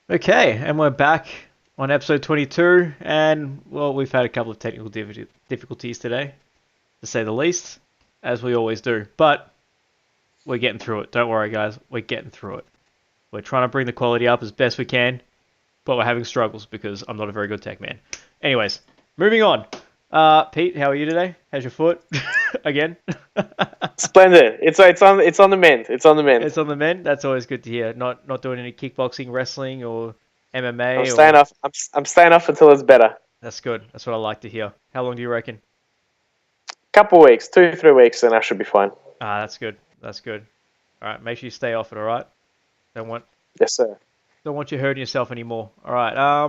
Okay, and we're back on episode 22, and well, we've had a couple of technical difficulties today, to say the least, as we always do. But we're getting through it. Don't worry, guys. We're getting through it. We're trying to bring the quality up as best we can, but we're having struggles because I'm not a very good tech man. Anyways, moving on. Pete, how are you today? How's your foot? Again? Splendid. It's on the mend. It's on the mend. It's on the mend. That's always good to hear. Not doing any kickboxing, wrestling, or I'm MMA, staying or off. I'm staying off until it's better. that's good. That's what I like to hear. How long do you reckon? Couple weeks, 2-3 weeks, and I should be fine. That's good. That's good. All right, make sure you stay off it. All right. Don't want Yes, sir. don't want you hurting yourself anymore. All right. I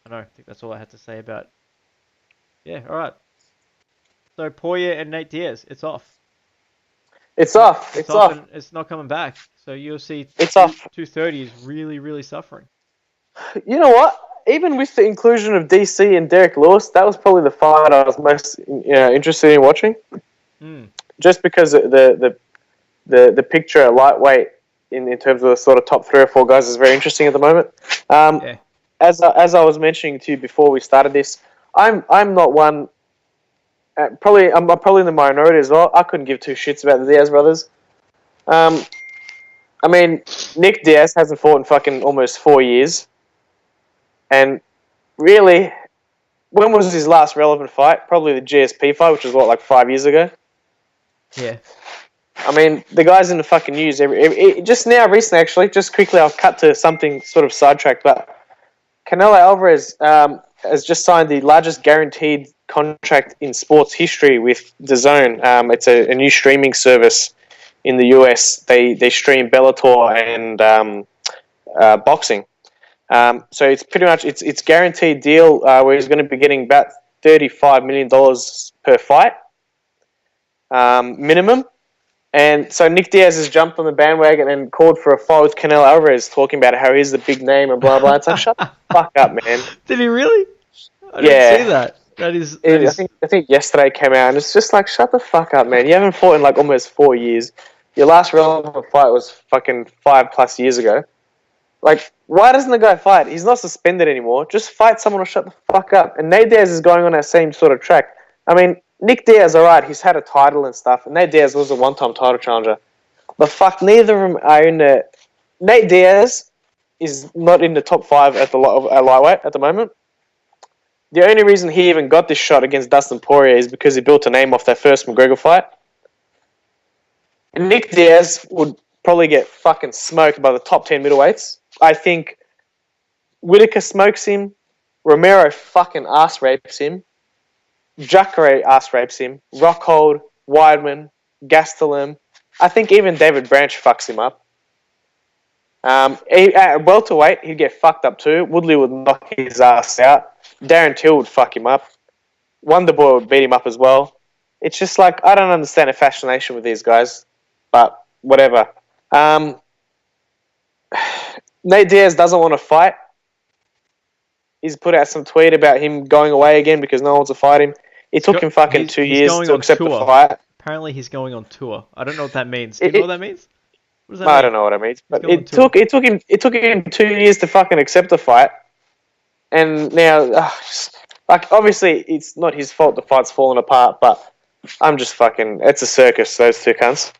don't think that's all I had to say about. Yeah. All right. So Poirier and Nate Diaz, it's off. It's off. It's off. And it's not coming back. So UFC It's off. 230 is really suffering. You know what? Even with the inclusion of DC and Derek Lewis, that was probably the fight I was most interested in watching. Just because the picture at lightweight in terms of the sort of top 3 or 4 guys is very interesting at the moment. Yeah. As I was mentioning to you before we started this, I'm not one. I'm probably in the minority as well. I couldn't give 2 shits about the Diaz brothers. I mean, Nick Diaz hasn't fought in fucking almost 4 years. And really, when was his last relevant fight? Probably the GSP fight, which was like 5 years ago. Yeah. I mean, the guy's in the fucking news just now, recently actually. Just quickly, I'll cut to something sort of sidetracked, but Canelo Alvarez has just signed the largest guaranteed contract in sports history with DAZN. It's a new streaming service in the US. They stream Bellator and boxing. So it's pretty much it's guaranteed deal where he's going to be getting about $35 million per fight minimum. And so Nick Diaz has jumped on the bandwagon and called for a fight with Canelo Alvarez, talking about how he's the big name and blah blah. It's like, shut the fuck up, man. Did he really? I didn't see that. That is. I think yesterday came out, and it's just like, shut the fuck up, man. You haven't fought in like almost 4 years. Your last relevant fight was fucking 5+ years ago. Like, why doesn't the guy fight? He's not suspended anymore. Just fight someone or shut the fuck up. And Nate Diaz is going on that same sort of track. I mean, Nick Diaz, alright, he's had a title and stuff, and Nate Diaz was a one-time title challenger. But fuck, neither of them are in the... Nate Diaz is not in the top 5 at lightweight at the moment. The only reason he even got this shot against Dustin Poirier is because he built a name off that first McGregor fight. And Nick Diaz would probably get fucking smoked by the top 10 middleweights. I think Whitaker smokes him, Romero fucking ass rapes him, Jacare ass rapes him, Rockhold, Weidman, Gastelum. I think even David Branch fucks him up. At welterweight, he'd get fucked up too. Woodley would knock his ass out. Darren Till would fuck him up. Wonderboy would beat him up as well. It's just like, I don't understand the fascination with these guys, but whatever. Nate Diaz doesn't want to fight. He's put out some tweet about him going away again because no one wants to fight him. It took him fucking 2 years to accept the fight. Apparently he's going on tour. I don't know what that means. Do you know what that means? What does that I mean? don't know what it means, but it took him 2 years to fucking accept the fight. And now, like, obviously it's not his fault the fight's fallen apart, but I'm just fucking... It's a circus, those 2 cunts.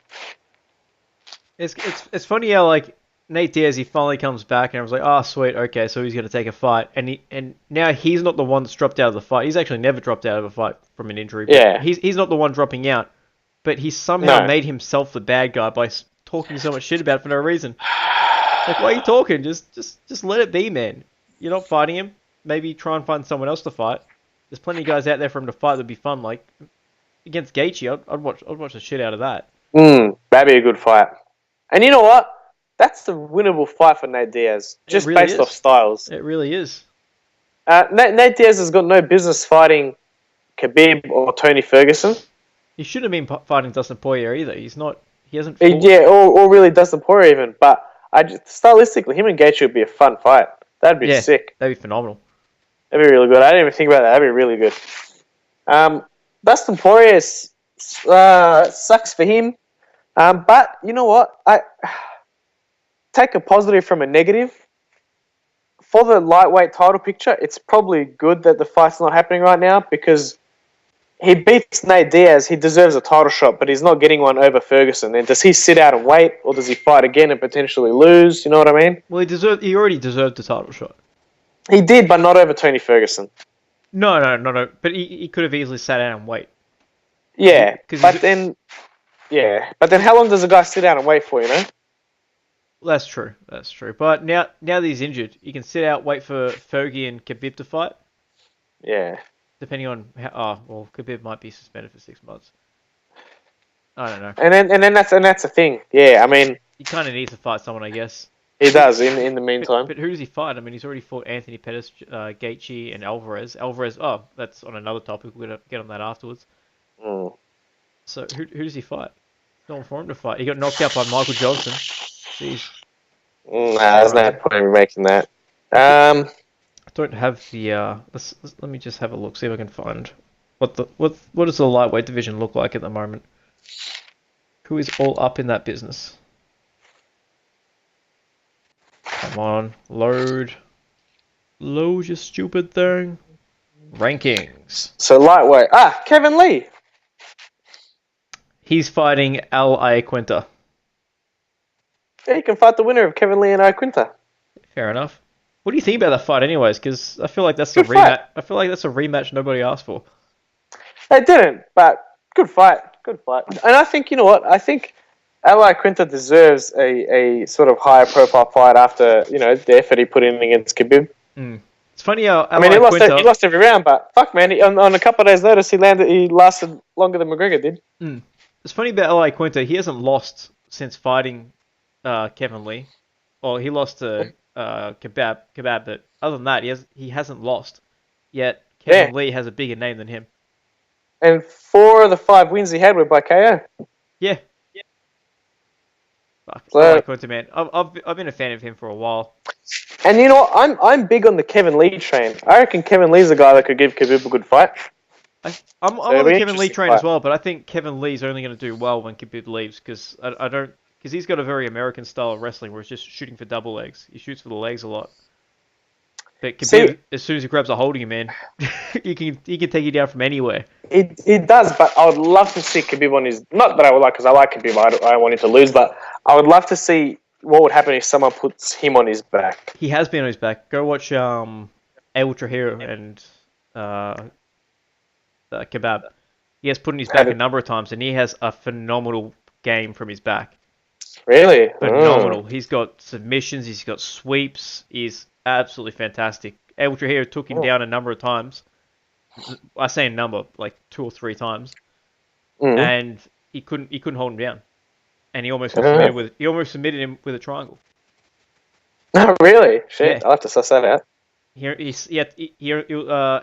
It's funny how, like, Nate Diaz, he finally comes back and I was like, oh, sweet, okay, so he's going to take a fight. And now he's not the one that's dropped out of the fight. He's actually never dropped out of a fight from an injury. Yeah. He's not the one dropping out. But he somehow made himself the bad guy by talking so much shit about it for no reason. Like, why are you talking? Just let it be, man. You're not fighting him. Maybe try and find someone else to fight. There's plenty of guys out there for him to fight that'd be fun. Like, against Gaethje, I'd watch the shit out of that. That'd be a good fight. And you know what? That's the winnable fight for Nate Diaz, just really based off styles. It really is. Nate Diaz has got no business fighting Khabib or Tony Ferguson. He shouldn't have been fighting Dustin Poirier either. He hasn't fought. Yeah, or really Dustin Poirier even. But stylistically, him and Gaethje would be a fun fight. That'd be sick. That'd be phenomenal. That'd be really good. I didn't even think about that. That'd be really good. Dustin Poirier sucks for him. But you know what? I take a positive from a negative. for the lightweight title picture, it's probably good that the fight's not happening right now because he beats Nate Diaz. He deserves a title shot, but he's not getting one over Ferguson. And does he sit out and wait, or does he fight again and potentially lose? You know what I mean? Well, he already deserved the title shot. He did, but not over Tony Ferguson. No. But he could have easily sat out and wait. Yeah, but then how long does a guy sit down and wait for, you know? That's true. But now that he's injured, you can sit out, wait for Fergie and Khabib to fight. Yeah. Depending on how... well, Khabib might be suspended for 6 months. I don't know. And then that's the thing. Yeah, I mean... He kind of needs to fight someone, I guess. He does, in the meantime. But who does he fight? I mean, he's already fought Anthony Pettis, Gaethje, and Alvarez. That's on another topic. We're going to get on that afterwards. Mm. So, who does he fight? No one for him to fight. He got knocked out by Michael Johnson. Jeez. There's no point in making that. I don't have the... let me just have a look, see if I can find... What does the lightweight division look like at the moment? Who is all up in that business? Come on, load your stupid thing. Rankings. So lightweight. Kevin Lee. He's fighting Iaquinta. Yeah, you can fight the winner of Kevin Lee and Iaquinta. Fair enough. What do you think about that fight, anyways? Because I feel like that's a rematch. I feel like that's a rematch nobody asked for. They didn't, but good fight. And I think, you know what? I think Iaquinta deserves a sort of higher profile fight after, you know, the effort he put in against Khabib. Mm. It's funny how he lost every round, but fuck, man, on a couple of days' notice, he lasted longer than McGregor did. Mm. It's funny about Iaquinta. He hasn't lost since fighting Kevin Lee. Well, he lost to Kebab, but other than that, he hasn't lost. Yet Kevin Lee has a bigger name than him. And 4 of the 5 wins he had were by KO. Yeah. Fuck, Iaquinta, man. I've been a fan of him for a while. And you know what? I'm big on the Kevin Lee train. I reckon Kevin Lee's a guy that could give Khabib a good fight. I'm on the Kevin Lee train as well, but I think Kevin Lee's only going to do well when Khabib leaves because he's got a very American style of wrestling where it's just shooting for double legs. He shoots for the legs a lot. But Khabib, as soon as he grabs a hold of you, man, he can take you down from anywhere. It does, but I would love to see Khabib on his... Not that I would like, because I like Khabib, I want him to lose, but I would love to see what would happen if someone puts him on his back. He has been on his back. Go watch Abel Trujillo and Kebab. He has put on his back a number of times, and he has a phenomenal game from his back. Really? Phenomenal. He's got submissions, he's got sweeps, he's absolutely fantastic. Abel Trujillo took him down a number of times. I say a number, like 2 or 3 times. And he couldn't hold him down. And he almost got submitted him with a triangle. Oh, really? Shit, yeah. I'll have to suss that out.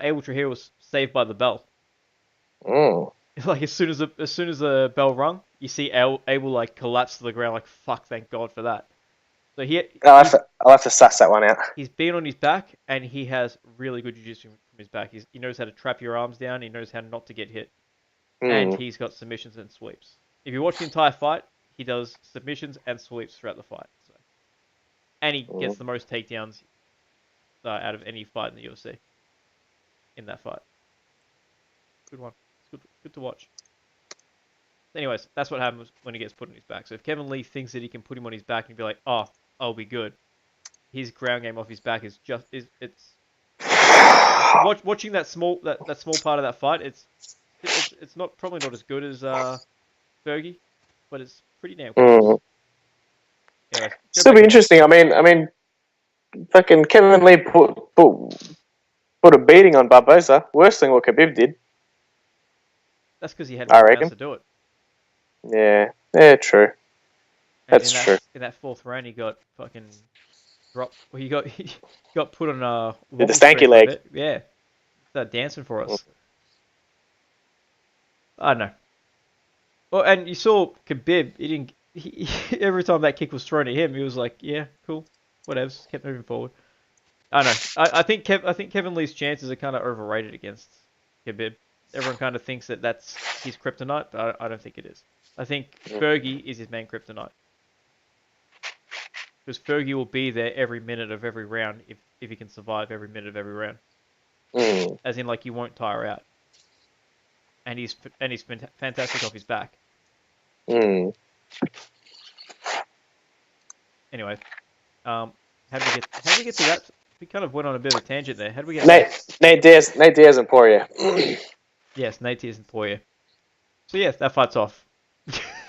Abel Trujillo was saved by the bell. Like as soon as the bell rung, you see Abel like collapse to the ground. Like fuck, thank God for that. So I'll have to suss that one out. He's been on his back, and he has really good jiu-jitsu from his back. He knows how to trap your arms down. He knows how not to get hit, and he's got submissions and sweeps. If you watch the entire fight, he does submissions and sweeps throughout the fight. So, and he gets the most takedowns out of any fight in the UFC. In that fight, good one. It's good to watch. Anyways, that's what happens when he gets put on his back. So if Kevin Lee thinks that he can put him on his back and be like, "Oh, I'll be good," his ground game off his back is watching that small part of that fight. It's probably not as good as Fergie, but it's pretty damn close. Anyway, still be interesting. I mean, fucking Kevin Lee put a beating on Barboza, worse than what Khabib did. That's because he had no chance to do it. Yeah, true. That's true. In that 4th round, he got fucking dropped. Well, he got put on a the stanky leg. Yeah, started dancing for us. I don't know. Well, and you saw Khabib. Every time that kick was thrown at him, he was like, "Yeah, cool, whatever." Kept moving forward. I don't know. I think Kevin Lee's chances are kind of overrated against Khabib. Everyone kind of thinks that that's his kryptonite, but I don't think it is. I think Fergie is his main kryptonite. Because Fergie will be there every minute of every round if he can survive every minute of every round. As in, like, you won't tire out. And he's fantastic off his back. Anyway, how did we get to that? We kind of went on a bit of a tangent there. How did we get Nate Diaz and Poirier. Yes, Nate Diaz and Poirier. So yes, that fight's off.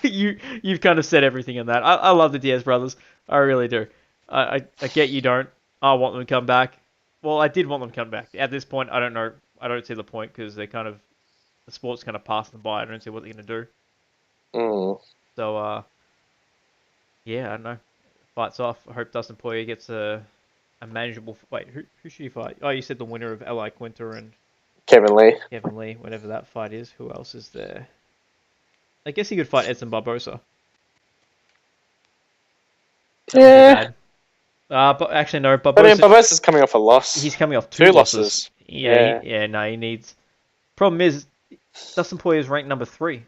You've kind of said everything in that. I love the Diaz brothers. I really do. I get you don't. I want them to come back. Well, I did want them to come back. At this point, I don't know. I don't see the point because they're kind of the sport's kind of passing them by. I don't see what they're gonna do. So yeah, I don't know. Fights off. I hope Dustin Poirier gets a manageable. Wait, who should he fight? Oh, you said the winner of Iaquinta and Kevin Lee, whenever that fight is. Who else is there? I guess he could fight Edson Barboza. Yeah. But actually, no. Barboza's coming off a loss. He's coming off two losses. Yeah. No, he needs. Problem is, Dustin Poirier is ranked number 3.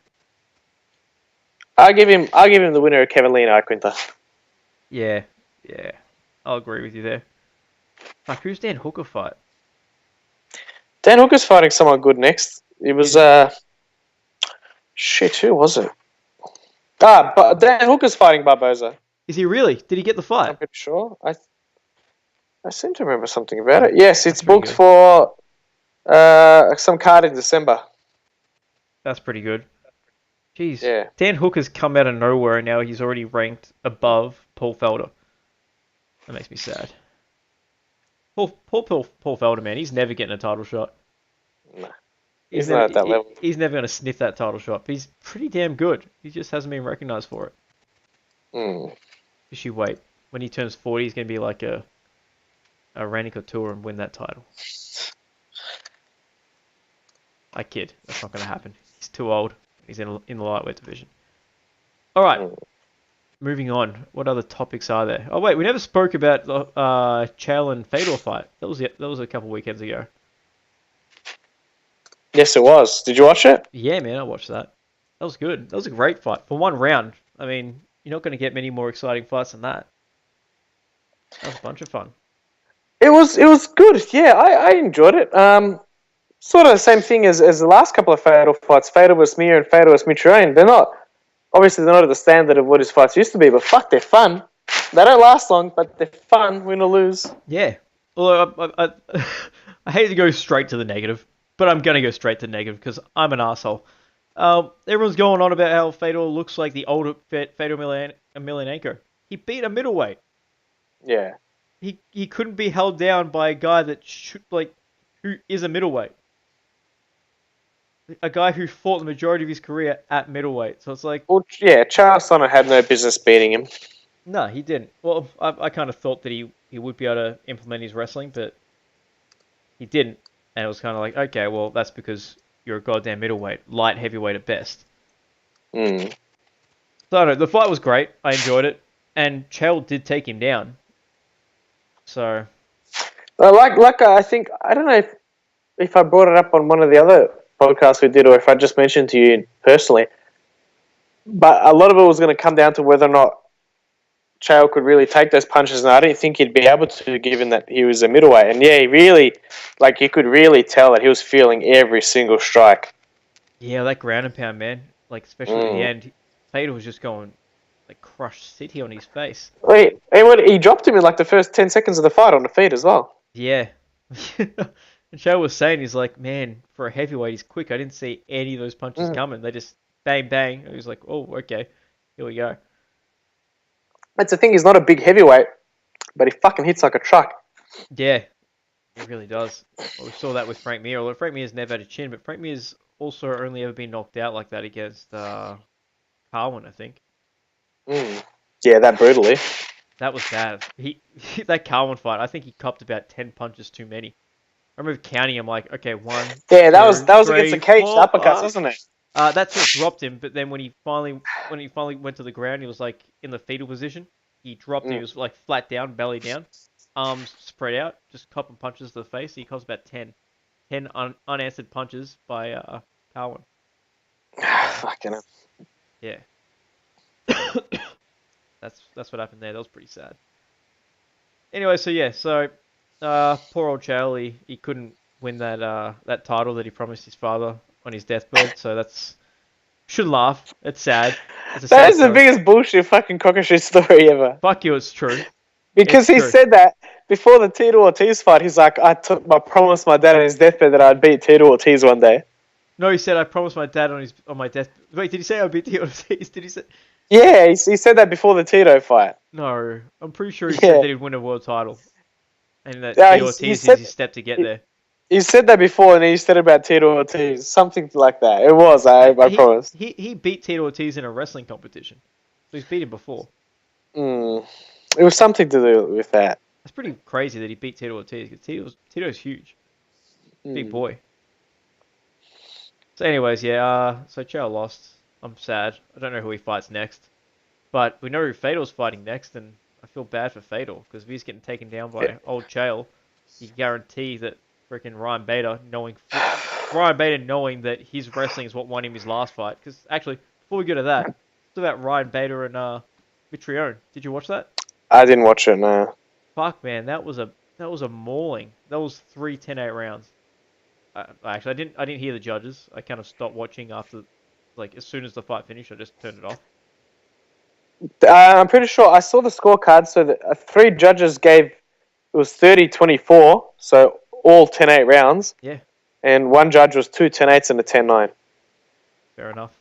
I'll give him the winner of Kevin Lee and Iaquinta. Yeah. I'll agree with you there. Fuck, who's Dan Hooker fight? Dan Hooker's fighting someone good next. It was shit. Who was it? But Dan Hooker's fighting Barboza. Is he really? Did he get the fight? I'm pretty sure. I seem to remember something about it. Yes, it's booked for some card in December. That's pretty good. Jeez. Yeah. Dan Hooker's come out of nowhere and now he's already ranked above Paul Felder. That makes me sad. Paul Felder, man, he's never getting a title shot. Nah. He's not at that level. He's never going to sniff that title shot, but he's pretty damn good. He just hasn't been recognized for it. Just you wait. When he turns 40, he's going to be like a Randy Couture and win that title. I kid. That's not going to happen. He's too old. He's in the lightweight division. All right. Moving on. What other topics are there? Oh wait, we never spoke about the Chael and Fedor fight. That was a couple weekends ago. Yes, it was. Did you watch it? Yeah, man, I watched that. That was good. That was a great fight for one round. I mean, you're not going to get many more exciting fights than that. That was a bunch of fun. It was good. Yeah, I enjoyed it. Sort of the same thing as the last couple of Fedor fights. Fedor was Mir and Fedor was Mitrione. They're not at the standard of what his fights used to be, but fuck, they're fun. They don't last long, but they're fun, win or lose. Yeah. Although I hate to go straight to the negative, but I'm going to go straight to the negative because I'm an asshole. Everyone's going on about how Fedor looks like the older Fedor Emelianenko. He beat a middleweight. Yeah. He couldn't be held down by a guy who is a middleweight. A guy who fought the majority of his career at middleweight. So it's like... Well, yeah, Charles Sonner had no business beating him. No, he didn't. Well, I kind of thought that he would be able to implement his wrestling, but he didn't. And it was kind of like, okay, well, that's because you're a goddamn middleweight. Light heavyweight at best. So I don't know. The fight was great. I enjoyed it. And Chael did take him down. So... I think... I don't know if I brought it up on one of the other podcasts we did or if I just mentioned to you personally. But a lot of it was going to come down to whether or not Chael could really take those punches, and I didn't think he'd be able to, given that he was a middleweight. And yeah, you could really tell that he was feeling every single strike. Yeah, that ground and pound, man. Like, especially at the end, Fedor was just going, like, crushed city on his face. Wait, he dropped him in like the first 10 seconds of the fight on the feet as well. Yeah. And Chael was saying, he's like, man, for a heavyweight, he's quick. I didn't see any of those punches coming. They just bang, bang. And he was like, oh, okay, here we go. That's the thing, he's not a big heavyweight, but he fucking hits like a truck. Yeah, he really does. Well, we saw that with Frank Mir. Although Frank Mir's never had a chin, but Frank Mir's also only ever been knocked out like that against Carwin, I think. Yeah, that brutally. That was bad. That Carwin fight, I think he copped about 10 punches too many. I remember counting him like, okay, 1. Yeah, that was 3, against the caged 4, uppercuts, wasn't it? That's what dropped him. But then when he finally went to the ground, he was like in the fetal position. He dropped. He was like flat down, belly down, arms spread out, just copping punches to the face. He cost about 10 unanswered punches by Carwin. Fucking hell. Yeah. That's what happened there. That was pretty sad. Anyway, poor old Chael, he couldn't win that title that he promised his father on his deathbed. So that's should laugh. It's sad. It's a That sad is the story. biggest bullshit fucking cockashit story ever. Fuck you, it's true. Because he said that before the Tito Ortiz fight, he's like, I promised my dad on his deathbed that I'd beat Tito Ortiz one day. No, he said I promised my dad on my death. Wait, did he say I beat Tito Ortiz? Did he say? Yeah, he said that before the Tito fight. No, I'm pretty sure he said that he'd win a world title, and that Yeah, Tito Ortiz is his step to get there. He said that before, and he said about Tito Ortiz, something like that. It was, I promise. He beat Tito Ortiz in a wrestling competition, so he's beat him before. It was something to do with that. It's pretty crazy that he beat Tito Ortiz, because Tito's huge. Big boy. So anyways, so Chael lost. I'm sad. I don't know who he fights next. But we know who Fedor's fighting next, and I feel bad for Fedor, because if he's getting taken down by old Chael, you guarantee that freaking Ryan Bader knowing that his wrestling is what won him his last fight. Because actually, before we go to that, it's about Ryan Bader and Mitrione. Did you watch that? I didn't watch it, no. Fuck, man, that was a mauling. That was 3 10-8 rounds. Actually, I didn't hear the judges. I kind of stopped watching after, like, as soon as the fight finished, I just turned it off. I'm pretty sure I saw the scorecard. So the 3 judges gave, it was 30-24, so all 10-8 rounds. Yeah. And 1 judge was 2 10-8s and a 10-9. Fair enough.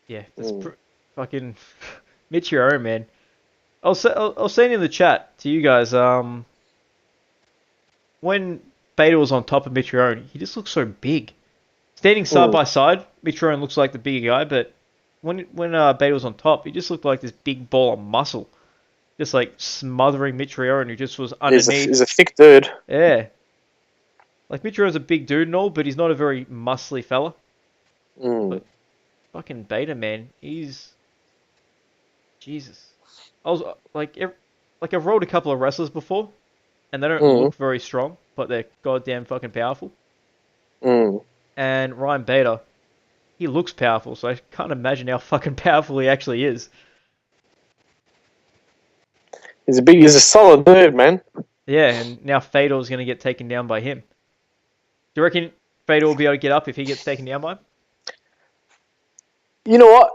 Yeah, that's fucking Mitrione, man. I was saying in the chat to you guys, when Bader was on top of Mitrione, he just looks so big. Standing side by side, Mitrione looks like the bigger guy, but when Bader was on top, he just looked like this big ball of muscle, just like smothering Mitrione, who just was underneath. He's a thick dude. Yeah, like Mitrione's a big dude and all, but he's not a very muscly fella. But fucking Bader, man, he's Jesus. I was I've rolled a couple of wrestlers before, and they don't look very strong, but they're goddamn fucking powerful. And Ryan Bader, he looks powerful, so I can't imagine how fucking powerful he actually is. He's a solid dude, man. Yeah, and now Fedor's going to get taken down by him. Do you reckon Fedor will be able to get up if he gets taken down by him? You know what?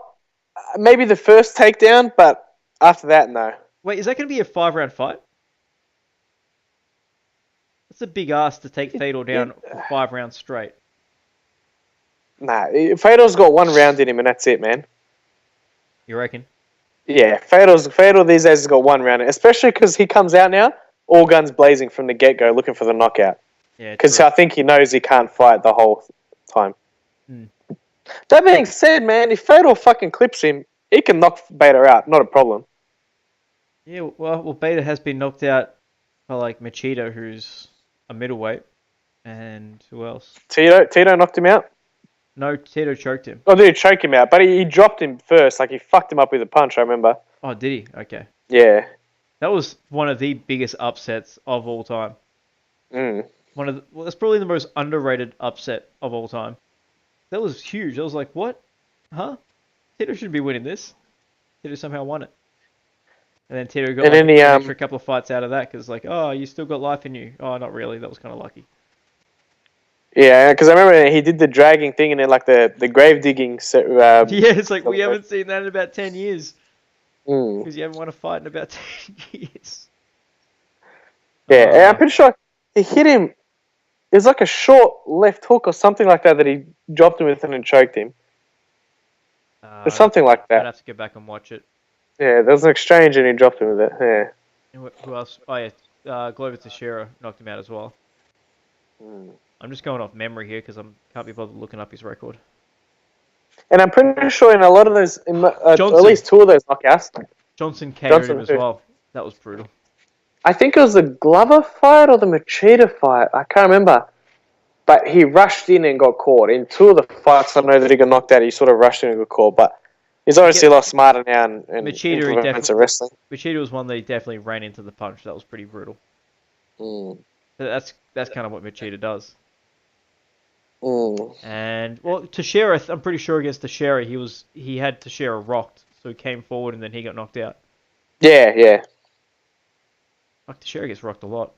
Maybe the first takedown, but after that, no. Wait, is that going to be a 5-round fight? That's a big ask to take Fedor down for 5 rounds straight. Nah, Fedor's got 1 round in him, and that's it, man. You reckon? Yeah, Fedor these days has got 1 round, especially because he comes out now, all guns blazing from the get-go, looking for the knockout. Yeah, because I think he knows he can't fight the whole time. That being said, man, if Fedor fucking clips him, he can knock Bader out, not a problem. Yeah, well, Bader has been knocked out by like Machida, who's a middleweight, and who else? Tito knocked him out? No, Tito choked him. Oh, did he choke him out? But he dropped him first, like he fucked him up with a punch, I remember. Oh, did he? Okay. Yeah. That was one of the biggest upsets of all time. That's probably the most underrated upset of all time. That was huge. I was like, what? Huh? Tito should be winning this. Tito somehow won it. And then Tito got an extra couple of fights out of that because like, oh, you still got life in you. Oh, not really. That was kind of lucky. Yeah, because I remember he did the dragging thing and then like the grave digging. Yeah, it's like we haven't seen that in about 10 years. Because you haven't won a fight in about 10 years. Yeah, I'm pretty sure he hit him. It was like a short left hook or something like that he dropped him with and then choked him. Or something like that. I'd have to go back and watch it. Yeah, there was an exchange and he dropped him with it. Yeah. And who else? Oh yeah, Glover Teixeira knocked him out as well. I'm just going off memory here because I can't be bothered looking up his record. And I'm pretty sure in a lot of those, at least 2 of those knockouts, Johnson KO'd him as well. That was brutal. I think it was the Glover fight or the Machida fight. I can't remember. But he rushed in and got caught. In 2 of the fights, I know that he got knocked out. He sort of rushed in and got caught. But he's obviously a lot smarter now and implements wrestling. Machida was one that he definitely ran into the punch. That was pretty brutal. That's kind of what Machida does. And well, Teixeira, I'm pretty sure against Teixeira, he had Teixeira rocked, so he came forward and then he got knocked out. Yeah. Fuck, Teixeira gets rocked a lot.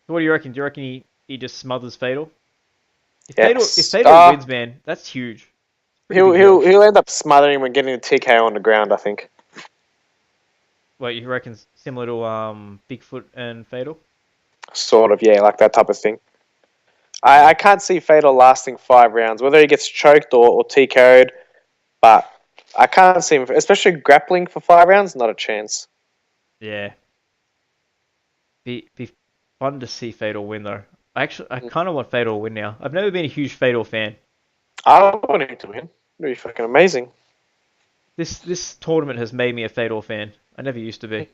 So what do you reckon? Do you reckon he just smothers Fatal? If Fatal wins, man, that's huge. He'll end up smothering him and getting a TKO on the ground, I think. Wait, you reckon similar to Bigfoot and Fatal? Sort of, yeah, like that type of thing. I can't see Fatal lasting 5 rounds, whether he gets choked or TKO'd, but I can't see him, especially grappling for 5 rounds, not a chance. Yeah. Be fun to see Fatal win, though. I kind of want Fatal to win now. I've never been a huge Fatal fan. I want him to win. It'd be fucking amazing. This tournament has made me a Fatal fan. I never used to be.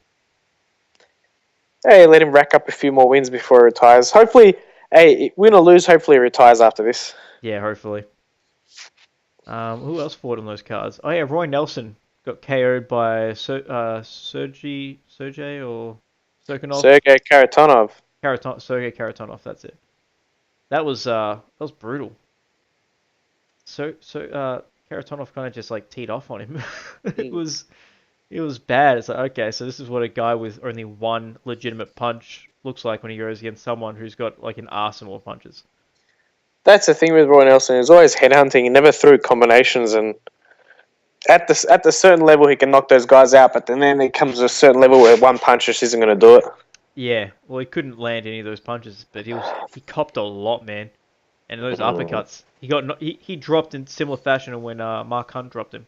Hey, let him rack up a few more wins before he retires. Hopefully, hey, win or lose, hopefully he retires after this. Yeah, hopefully. Who else fought on those cards? Oh yeah, Roy Nelson got KO'd by Sergey or Serkinov? Sergey Kharitonov. Sergey Kharitonov, that's it. That was brutal. Kharitonov kind of just like teed off on him. It was bad. It's like, okay, so this is what a guy with only one legitimate punch looks like when he goes against someone who's got like an arsenal of punches. That's the thing with Roy Nelson. He's always headhunting. He never threw combinations, and at the certain level he can knock those guys out. But then it comes to a certain level where one punch just isn't going to do it. Yeah, well, he couldn't land any of those punches, but he copped a lot, man. And those uppercuts, he dropped in similar fashion when Mark Hunt dropped him.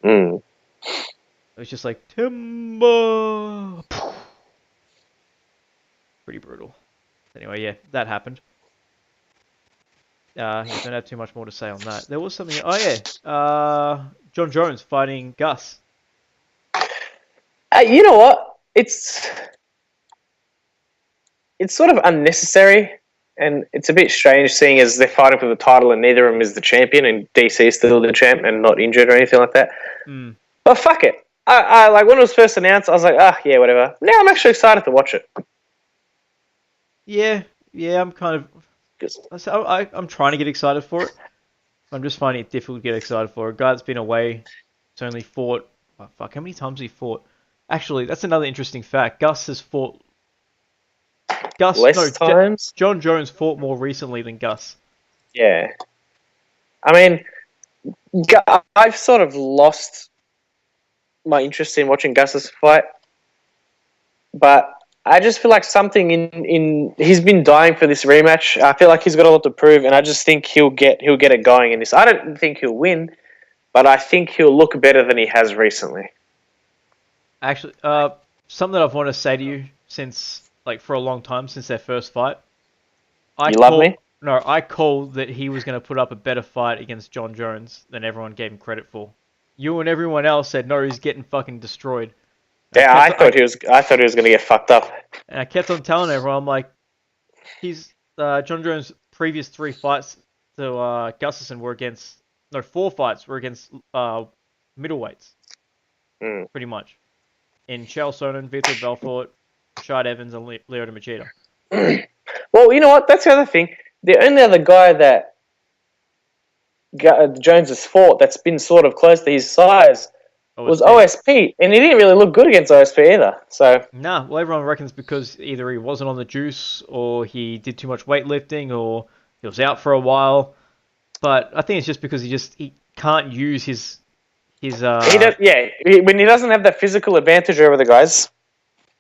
Mm. It was just like timber. Pretty brutal. Anyway, yeah, that happened. Don't have too much more to say on that. There was something. Oh yeah, Jon Jones fighting Gus. You know what? It's sort of unnecessary, and it's a bit strange seeing as they're fighting for the title and neither of them is the champion, and DC is still the champ and not injured or anything like that. Mm. But fuck it. I like when it was first announced, I was like, yeah, whatever. Now I'm actually excited to watch it. Yeah, I'm kind of. I'm trying to get excited for it. I'm just finding it difficult to get excited for. A guy that's been away, it's only fought. Oh, fuck, how many times has he fought? Actually, that's another interesting fact. Gus has fought. Times? Jon Jones fought more recently than Gus. Yeah. I mean, I've sort of lost my interest in watching Gus's fight, but I just feel like something in he's been dying for this rematch. I feel like he's got a lot to prove, and I just think he'll get it going in this. I don't think he'll win, but I think he'll look better than he has recently. Actually, something that I've wanted to say to you for a long time, since their first fight. Love me? No, I called that he was going to put up a better fight against Jon Jones than everyone gave him credit for. You and everyone else said, no, he's getting fucking destroyed. Yeah, I thought he was going to get fucked up. And I kept on telling everyone, I'm like, Jon Jones' previous 3 fights to Gusterson were against, 4 fights were against middleweights, pretty much. In Chael Sonnen, Vitor Belfort, Rashad Evans, and Lyoto Machida. Well, you know what? That's the other thing. The only other guy that Jones has fought that's been sort of close to his size was OSP, and he didn't really look good against OSP either. So well, everyone reckons because either he wasn't on the juice, or he did too much weightlifting, or he was out for a while. But I think it's just because he can't use his. When he doesn't have that physical advantage over the guys,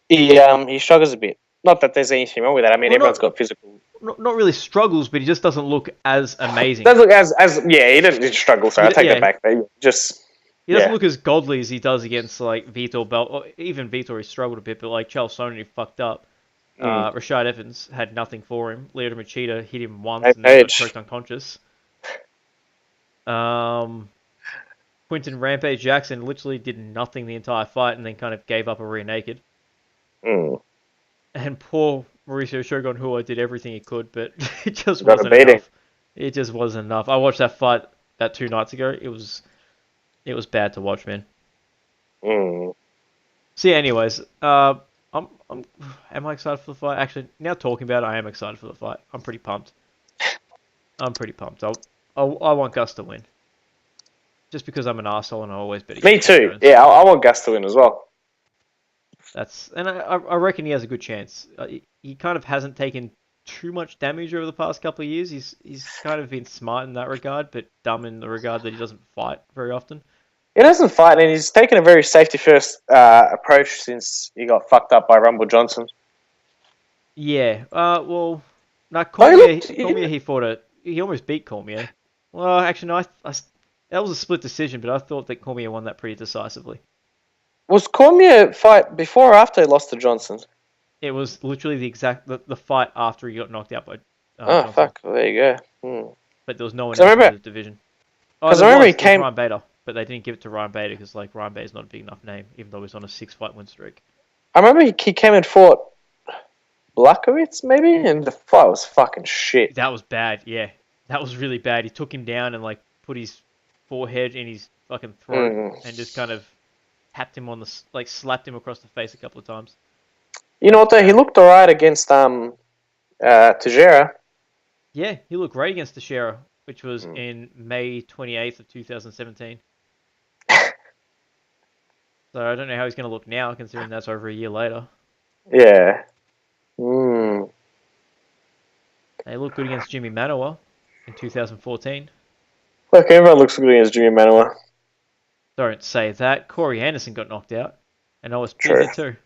he struggles a bit. Not that there's anything wrong with that. I mean, everyone's got physical. Not really struggles, but he just doesn't look as amazing. Doesn't look he didn't struggle. Sorry, I take that back. But he doesn't look as godly as he does against like Vitor Belt. Even Vitor, he struggled a bit, but like Chael Sonnen, he fucked up. Rashad Evans had nothing for him. Lyoto Machida hit him once and then got choked unconscious. Quinton Rampage Jackson literally did nothing the entire fight and then kind of gave up a rear naked. And poor Mauricio Shogun Hua did everything he could, but it just wasn't enough. It just wasn't enough. I watched that fight 2 nights ago. It was bad to watch, man. So yeah, anyways, am I excited for the fight? Actually, now talking about it, I am excited for the fight. I'm pretty pumped. I want Gus to win. Just because I'm an arsehole and I always bet against Me too. Jones. Yeah, I want Gus to win as well. I reckon he has a good chance. He kind of hasn't taken too much damage over the past couple of years. He's kind of been smart in that regard, but dumb in the regard that he doesn't fight very often. He doesn't fight, and he's taken a very safety-first approach since he got fucked up by Rumble Johnson. Yeah. Well, no, Cormier, he almost beat Cormier. Well, actually, no, that was a split decision, but I thought that Cormier won that pretty decisively. Was Cormier fight before or after he lost to Johnson? It was literally the fight after he got knocked out by. Johnson. Fuck! There you go. But there was no one else in the division. Because I remember he came. Ryan Bader, but they didn't give it to Ryan Bader because Ryan Bader's not a big enough name, even though he's on a 6-fight win streak. I remember he came and fought Blachowicz, maybe, and the fight was fucking shit. That was bad. Yeah, that was really bad. He took him down and put his forehead in his fucking throat and just kind of tapped him on slapped him across the face a couple of times. You know what though? He looked alright against Teixeira. Yeah, he looked great against Teixeira, which was in May 28th of 2017. So I don't know how he's going to look now, considering that's over a year later. Yeah. He looked good against Jimmy Manuwa in 2014. Look, everyone looks good against Jimmy Manuwa. Don't say that. Corey Anderson got knocked out, and I was busy too.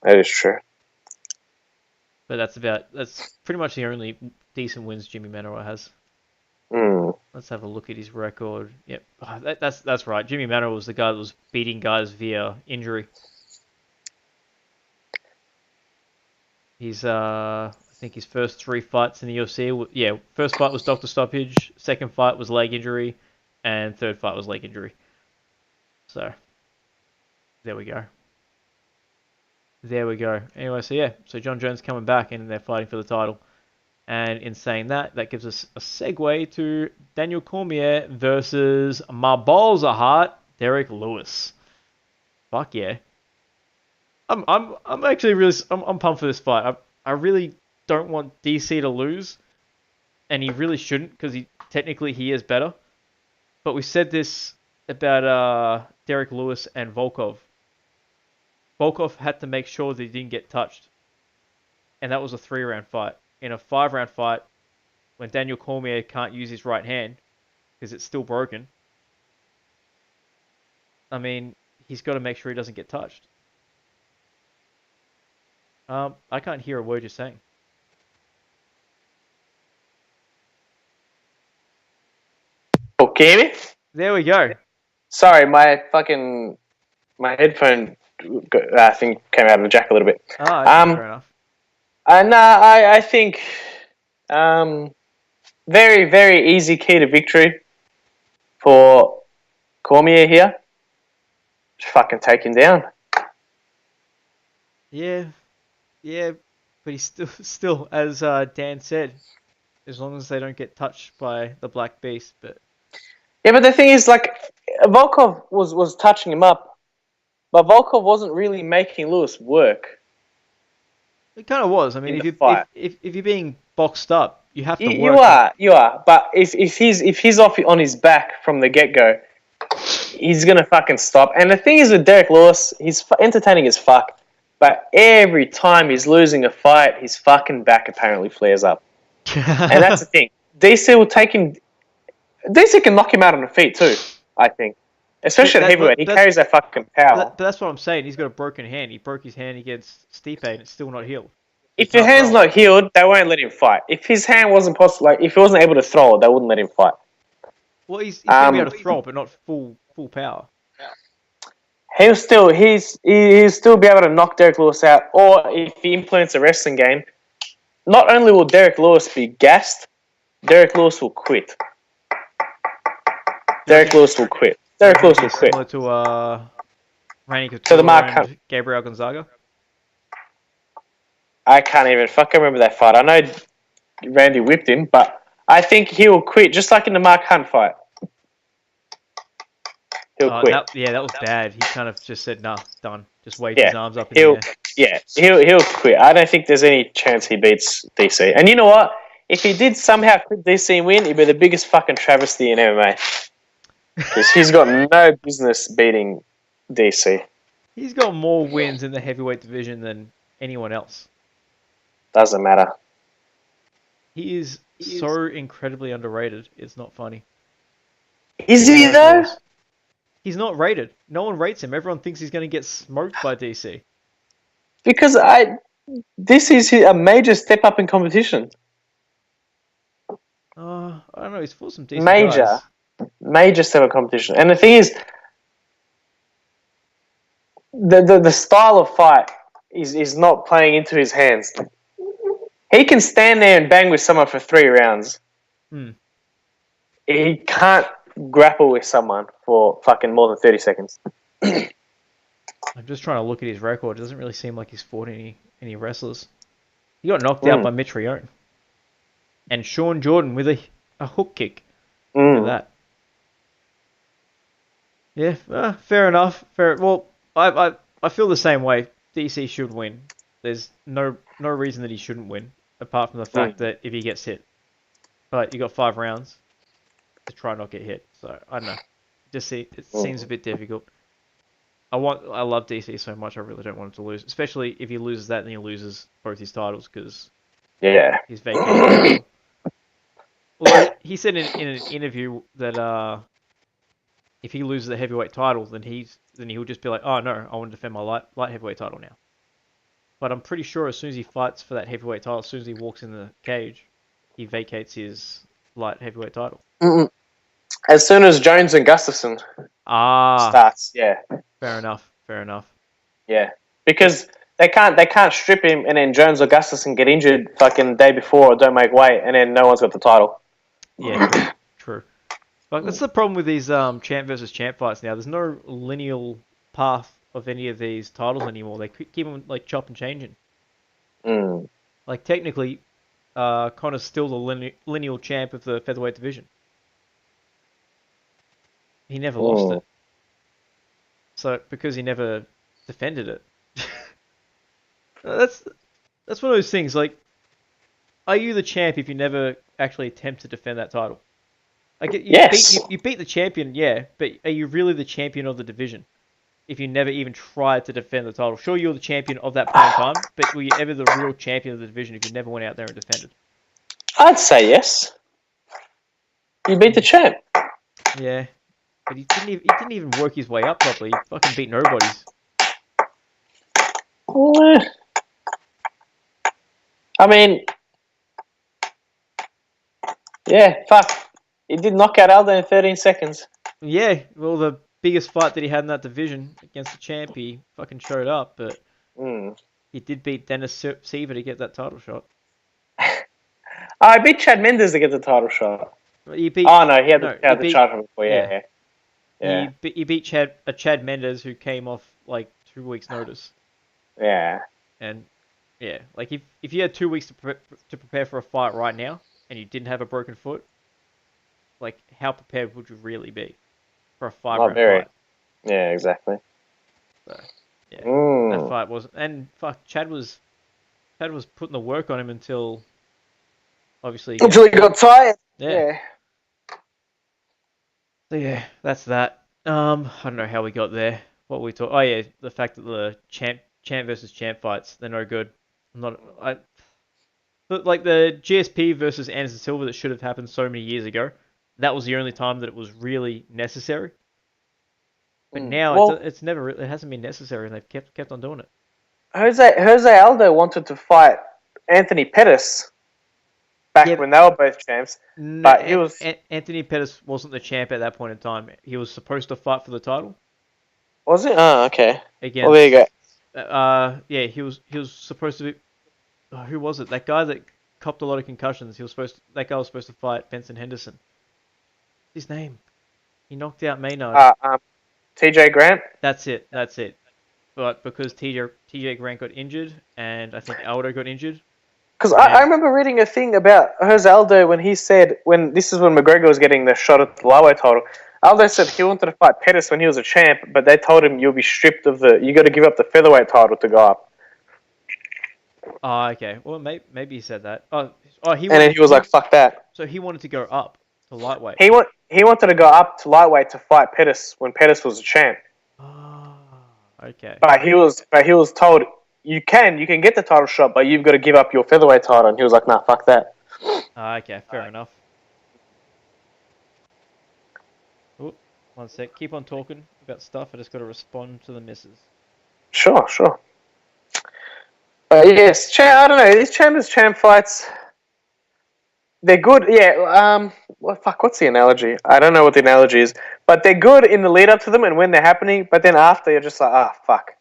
That is true. But that's pretty much the only decent wins Jimmy Manuwa has. Let's have a look at his record. Yep, that's right. Jimmy Manuwa was the guy that was beating guys via injury. He's I think his first 3 fights in the UFC. First fight was doctor stoppage. Second fight was leg injury, and third fight was leg injury. So there we go. Anyway, so Jon Jones coming back and they're fighting for the title. And in saying that gives us a segue to Daniel Cormier versus my balls are hot, Derek Lewis. Fuck yeah. I'm actually really I'm pumped for this fight. I really don't want DC to lose, and he really shouldn't because he is better. But we said this about Derek Lewis and Volkov. Volkov had to make sure that he didn't get touched, and that was a 3-round fight. In a 5-round fight, when Daniel Cormier can't use his right hand because it's still broken, I mean, he's got to make sure he doesn't get touched. I can't hear a word you're saying. Okay. There we go. Sorry, my headphone thing came out of the jack a little bit. Oh, okay, fair enough. I think very, very easy key to victory for Cormier here. Just fucking take him down. Yeah, but he's still, as Dan said, as long as they don't get touched by the Black Beast. But the thing is, Volkov was touching him up, but Volkov wasn't really making Lewis work. It kind of was. I mean, if you're being boxed up, you have to work. You are. But if he's off on his back from the get-go, he's gonna fucking stop. And the thing is with Derek Lewis, he's entertaining as fuck. But every time he's losing a fight, his fucking back apparently flares up. And that's the thing. DC will take him. DC can knock him out on the feet too, I think. Especially at heavyweight. He carries that fucking power. But that's what I'm saying. He's got a broken hand. He broke his hand against Stipe and it's still not healed. If your hand's not healed, they won't let him fight. If his hand wasn't possible, if he wasn't able to throw it, they wouldn't let him fight. Well, he's going to be able to throw it, but not full power. He'll still be able to knock Derek Lewis out, or if he implements a wrestling game, not only will Derek Lewis be gassed, Derek Lewis will quit. Derek Lewis will quit. Similar to Randy Couture and Gabriel Gonzaga. I can't even fucking remember that fight. I know Randy whipped him, but I think he will quit, just like in the Mark Hunt fight. He'll quit. That was bad. He kind of just said, nah, done. Just waved his arms up in the air. Yeah, he'll quit. I don't think there's any chance he beats DC. And you know what? If he did somehow quit DC and win, it'd be the biggest fucking travesty in MMA. Because he's got no business beating DC. He's got more wins in the heavyweight division than anyone else. Doesn't matter. He is so incredibly underrated. It's not funny. Is he though? He's not rated. No one rates him. Everyone thinks he's going to get smoked by DC. Because this is a major step up in competition. I don't know. He's fought some decent guys. Major step up competition. And the thing is, the style of fight is not playing into his hands. He can stand there and bang with someone for 3 rounds. He can't grapple with someone for fucking more than 30 seconds. I'm just trying to look at his record. It doesn't really seem like he's fought any wrestlers. He got knocked out by Mitrione. And Sean Jordan with a hook kick. Look at that. Yeah, fair enough. Well, I feel the same way. DC should win. There's no reason that he shouldn't win, apart from the fact that if he gets hit. But you got 5 rounds to try not get hit. So I don't know. It seems a bit difficult. I love DC so much. I really don't want him to lose, especially if he loses that, then he loses both his titles because he's vacated. Well, he said in an interview that if he loses the heavyweight title, then he'll just be like, oh no, I want to defend my light heavyweight title now. But I'm pretty sure as soon as he fights for that heavyweight title, as soon as he walks in the cage, he vacates his light heavyweight title. As soon as Jones and Gusterson starts, Fair enough. Yeah, because they can't strip him and then Jones or Gusterson get injured fucking day before or don't make weight and then no one's got the title. Yeah, true. But that's the problem with these champ versus champ fights now. There's no lineal path of any of these titles anymore. They keep them like chop and changing. Like technically, Connor's still the lineal champ of the featherweight division. He never lost it. So because he never defended it. That's one of those things. Like, are you the champ if you never actually attempt to defend that title? Like, you beat the champion, but are you really the champion of the division if you never even tried to defend the title? Sure, you're the champion of that point in time, but were you ever the real champion of the division if you never went out there and defended? I'd say yes. You beat the champ. Yeah, but he didn't even work his way up properly. He fucking beat nobodies. I mean, fuck. He did knock out Aldo in 13 seconds. Yeah, well, the biggest fight that he had in that division against the champ, he fucking showed up, but he did beat Dennis Seaver to get that title shot. I beat Chad Mendes to get the title shot. He had the title before, yeah. He beat Chad Mendes, who came off like 2 weeks' notice. Yeah. And like if you had 2 weeks to prepare for a fight right now, and you didn't have a broken foot, like how prepared would you really be for a 5-round fight? Yeah, exactly. So, that fight wasn't. And fuck, Chad was putting the work on him until obviously he got tired. Yeah. So yeah, that's that. I don't know how we got there. What we talk? Oh yeah, the fact that the champ versus champ fights, they're no good. But like the GSP versus Anderson Silva that should have happened so many years ago, that was the only time that it was really necessary. But now it hasn't been necessary, and they've kept on doing it. Jose Aldo wanted to fight Anthony Pettis back when they were both champs, but he was Anthony Pettis wasn't the champ at that point in time. He was supposed to fight for the title. Was it? Oh, okay. Against, there you go. He was supposed to be. Who was it? That guy that copped a lot of concussions. That guy was supposed to fight Benson Henderson. What's his name? He knocked out Maynard. TJ Grant. That's it. But because TJ Grant got injured, and I think Aldo got injured. Because I remember reading a thing about Jose Aldo when he said when McGregor was getting the shot at the lightweight title. Aldo said he wanted to fight Pettis when he was a champ, but they told him you'll be stripped of you got to give up the featherweight title to go up. Oh, okay. Well, maybe he said that. He was like, "Fuck that." So he wanted to go up to lightweight. He wanted to go up to lightweight to fight Pettis when Pettis was a champ. Okay. But he was told you can get the title shot, but you've got to give up your featherweight title. And he was like, nah, fuck that. Okay, fair enough. Ooh, one sec. Keep on talking about stuff. I just got to respond to the misses. Sure. Yes, I don't know. These Chambers Champ fights, they're good. Yeah. What's the analogy? I don't know what the analogy is, but they're good in the lead up to them and when they're happening. But then after, you're just like, fuck.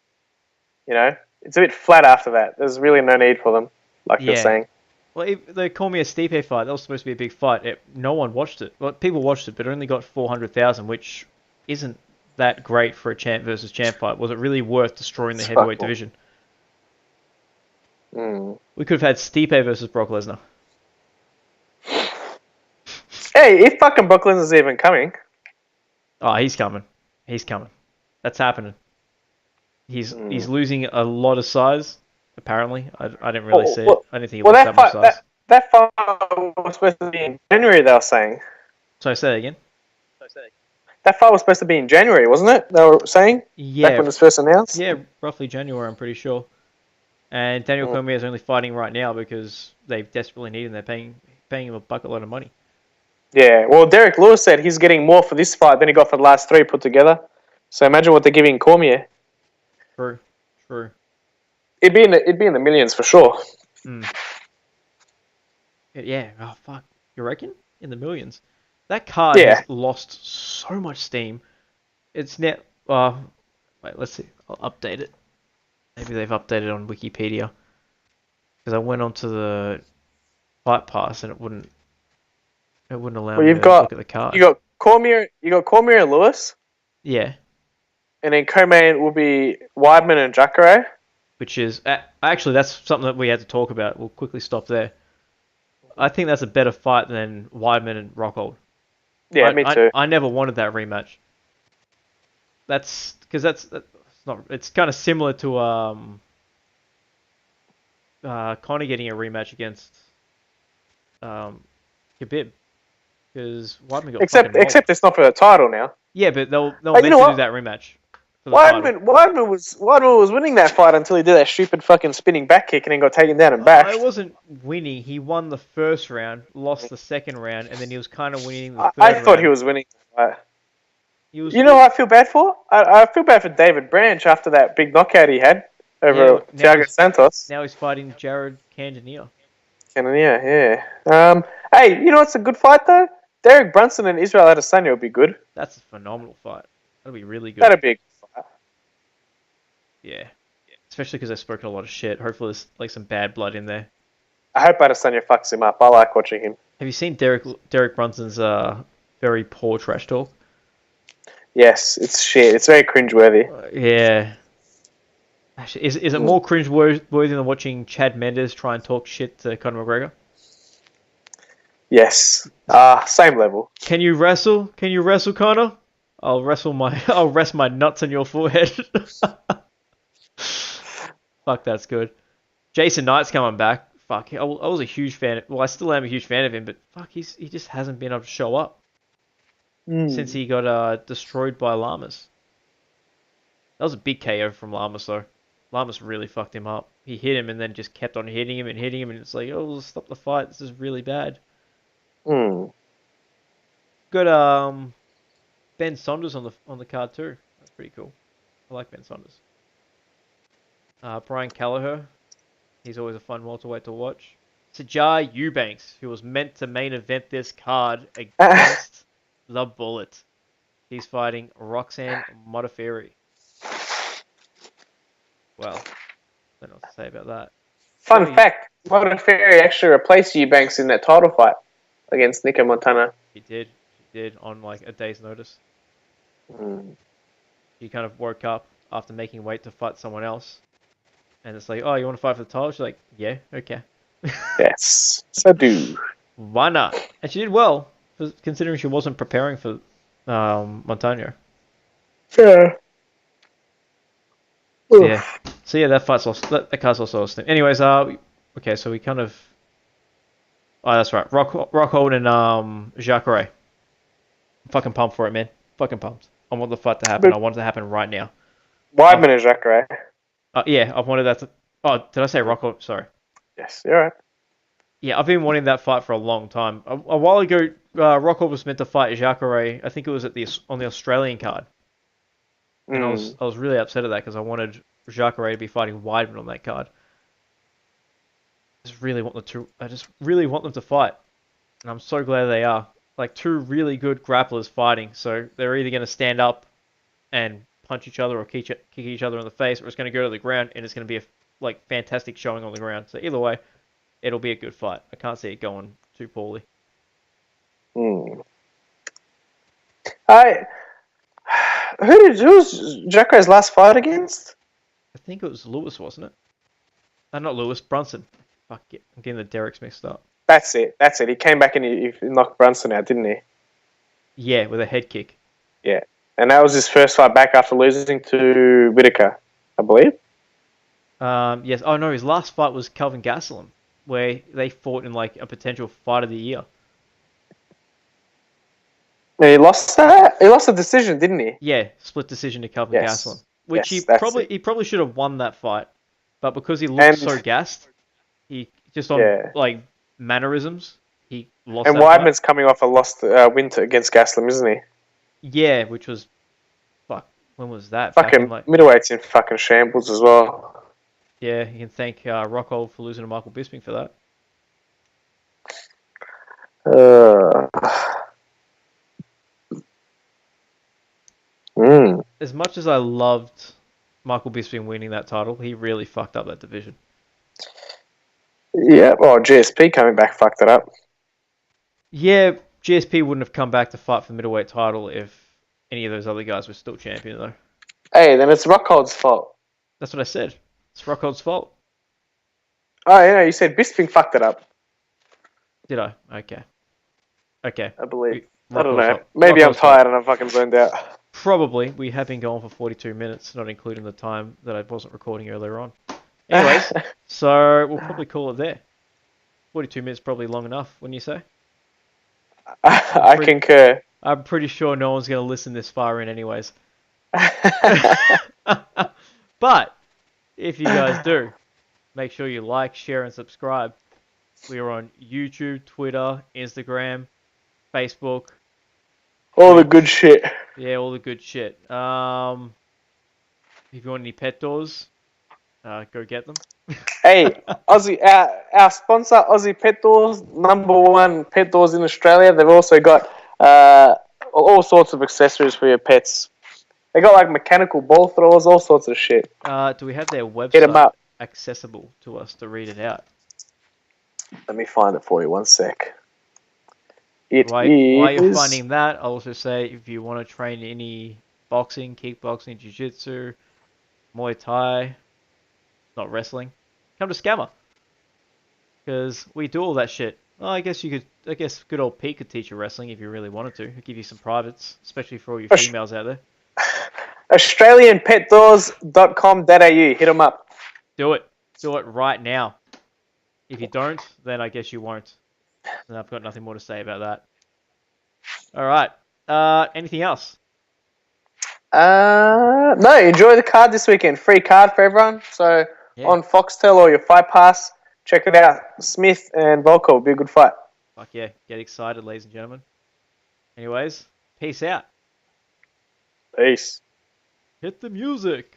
You know, it's a bit flat after that. There's really no need for them, like you're saying. Well, the Cormier Stipe fight, that was supposed to be a big fight. No one watched it. Well, people watched it, but it only got 400,000, which isn't that great for a champ versus champ fight. Was it really worth destroying the heavyweight division? We could have had Stipe versus Brock Lesnar. Hey, if fucking Brock Lesnar's even coming. Oh, he's coming. That's happening. He's losing a lot of size. Apparently, I didn't really see it. I didn't think he lost that much size. That fight was supposed to be in January, they were saying. So say that again. That fight was supposed to be in January, wasn't it? They were saying? Yeah. Back when it was first announced? Yeah, roughly January, I'm pretty sure. And Daniel Cormier is only fighting right now because they desperately need him. They're paying him a bucket load of money. Yeah, well, Derek Lewis said he's getting more for this fight than he got for the last 3 put together. So imagine what they're giving Cormier. True. It'd be in the millions for sure. Yeah. Oh fuck. You reckon? In the millions. That card has lost so much steam. It's now. Wait. Let's see. I'll update it. Maybe they've updated on Wikipedia. Because I went onto the Fight Pass and it wouldn't allow me to look at the card. You got Cormier and Lewis. Yeah. And then co-main will be Weidman and Jacare. Which is... Actually, that's something that we had to talk about. We'll quickly stop there. I think that's a better fight than Weidman and Rockhold. Yeah, me too. I never wanted that rematch. That's... Because that's not... It's kind of similar to... Conor getting a rematch against... Khabib. Because Weidman got except it's not for the title now. Yeah, but they'll meant to do that rematch. Weidman was winning that fight until he did that stupid fucking spinning back kick and then got taken down and back. I wasn't winning. He won the first round, lost the second round, and then he was kind of winning the third round. I thought he was winning the fight. You know what I feel bad for? I feel bad for David Branch after that big knockout he had over Thiago Santos. Now he's fighting Jared Cannonier. Yeah. Hey, you know what's a good fight though? Derek Brunson and Israel Adesanya would be good. That's a phenomenal fight. That'll be really good. That'd be a good fight. Yeah. Especially because they've spoken a lot of shit. Hopefully there's like some bad blood in there. I hope Adesanya fucks him up. I like watching him. Have you seen Derek Brunson's very poor trash talk? Yes, it's shit. It's very cringeworthy. Yeah. Actually, is it more cringeworthy than watching Chad Mendes try and talk shit to Conor McGregor? Yes. Same level. Can you wrestle, Conor? I'll rest my nuts on your forehead. Fuck, that's good. Jason Knight's coming back. Fuck, I was a huge fan. Well, I still am a huge fan of him, but fuck, he just hasn't been able to show up since he got destroyed by Lamas. That was a big KO from Lamas, though. Lamas really fucked him up. He hit him and then just kept on hitting him, and it's like, oh, stop the fight. This is really bad. Got Ben Saunders on the card too. That's pretty cool. I like Ben Saunders. Brian Kelleher. He's always a fun welterweight to watch. Sajai Eubanks, who was meant to main event this card against the Bullet. He's fighting Roxanne Modafferi. Well, I don't know what to say about that. Fun fact, Modafferi actually replaced Eubanks in that title fight against Nico Montana. He did on like a day's notice. He kind of woke up after making weight to fight someone else. And it's like, oh, you want to fight for the title? She's like, yeah, okay. Yes, so do. Why not? And she did well, considering she wasn't preparing for Montano. Yeah. So yeah, that fight's lost. That card's also lost. Anyways, okay, so we kind of... Oh, that's right. Rockhold and Jacare. I'm fucking pumped for it, man. Fucking pumped. I want the fight to happen. I want it to happen right now. Weidman and Jacare. Yeah, I've wanted that to... Oh, did I say Rocco? Sorry. Yes, you're right. Yeah, I've been wanting that fight for a long time. A while ago, Rocco was meant to fight Jacare. I think it was on the Australian card. And I was really upset at that because I wanted Jacare to be fighting Weidman on that card. I just really want them to fight. And I'm so glad they are. Like, two really good grapplers fighting. So they're either going to stand up and punch each other or kick each other in the face, or it's going to go to the ground and it's going to be a fantastic showing on the ground. So either way, it'll be a good fight. I can't see it going too poorly. Who was Jacare's last fight against? I think it was Lewis, wasn't it? Not Lewis, Brunson. Fuck it, I'm getting the Derricks mixed up. That's it. He came back and he knocked Brunson out, didn't he? Yeah, with a head kick. Yeah. And that was his first fight back after losing to Whitaker, I believe. Yes. Oh no, his last fight was Kelvin Gastelum, where they fought in a potential fight of the year. Yeah, he lost that. He lost a decision, didn't he? Yeah, split decision to Kelvin Gastelum, which he probably should have won that fight, but because he looked so gassed, he just on mannerisms, he lost. And Weidman's coming off a lost win against Gastelum, isn't he? Yeah, which was when was that? Fucking middleweight's in fucking shambles as well. Yeah, you can thank Rockhold for losing to Michael Bisping for that. As much as I loved Michael Bisping winning that title, he really fucked up that division. Yeah, well, GSP coming back fucked it up. Yeah, GSP wouldn't have come back to fight for the middleweight title if any of those other guys were still champion, though. Hey, then it's Rockhold's fault. That's what I said. It's Rockhold's fault. Oh, yeah, you said Bisping fucked it up. Did I? Okay. I believe. I don't know. Maybe I'm tired and I'm fucking zoned out. Probably. We have been going for 42 minutes, not including the time that I wasn't recording earlier on. Anyways, so we'll probably call it there. 42 minutes probably long enough, wouldn't you say? I concur. I'm pretty sure no one's going to listen this far in anyways. But, if you guys do, make sure you like, share, and subscribe. We are on YouTube, Twitter, Instagram, Facebook. All the good shit. Yeah, all the good shit. If you want any pet doors, go get them. Hey, Aussie, our sponsor, Aussie Pet Doors, #1 pet doors in Australia. They've also got all sorts of accessories for your pets. They got mechanical ball throwers, all sorts of shit. Do we have their Hit 'em website up. accessible to us to read it out? Let me find it for you, one sec. While you're finding that, I'll also say if you want to train any boxing, kickboxing, jiu-jitsu, Muay Thai, not wrestling, come to Scammer. Because we do all that shit. Well, I guess good old Pete could teach you wrestling if you really wanted to. He'd give you some privates, especially for all you females out there. AustralianPetDoors.com.au. Hit them up. Do it. Do it right now. If you don't, then I guess you won't. And I've got nothing more to say about that. Alright. Anything else? No, enjoy the card this weekend. Free card for everyone. So on Foxtel or your Fight Pass, check it out. Smith and Volkov will be a good fight. Fuck yeah. Get excited, ladies and gentlemen. Anyways, peace out. Peace. Hit the music.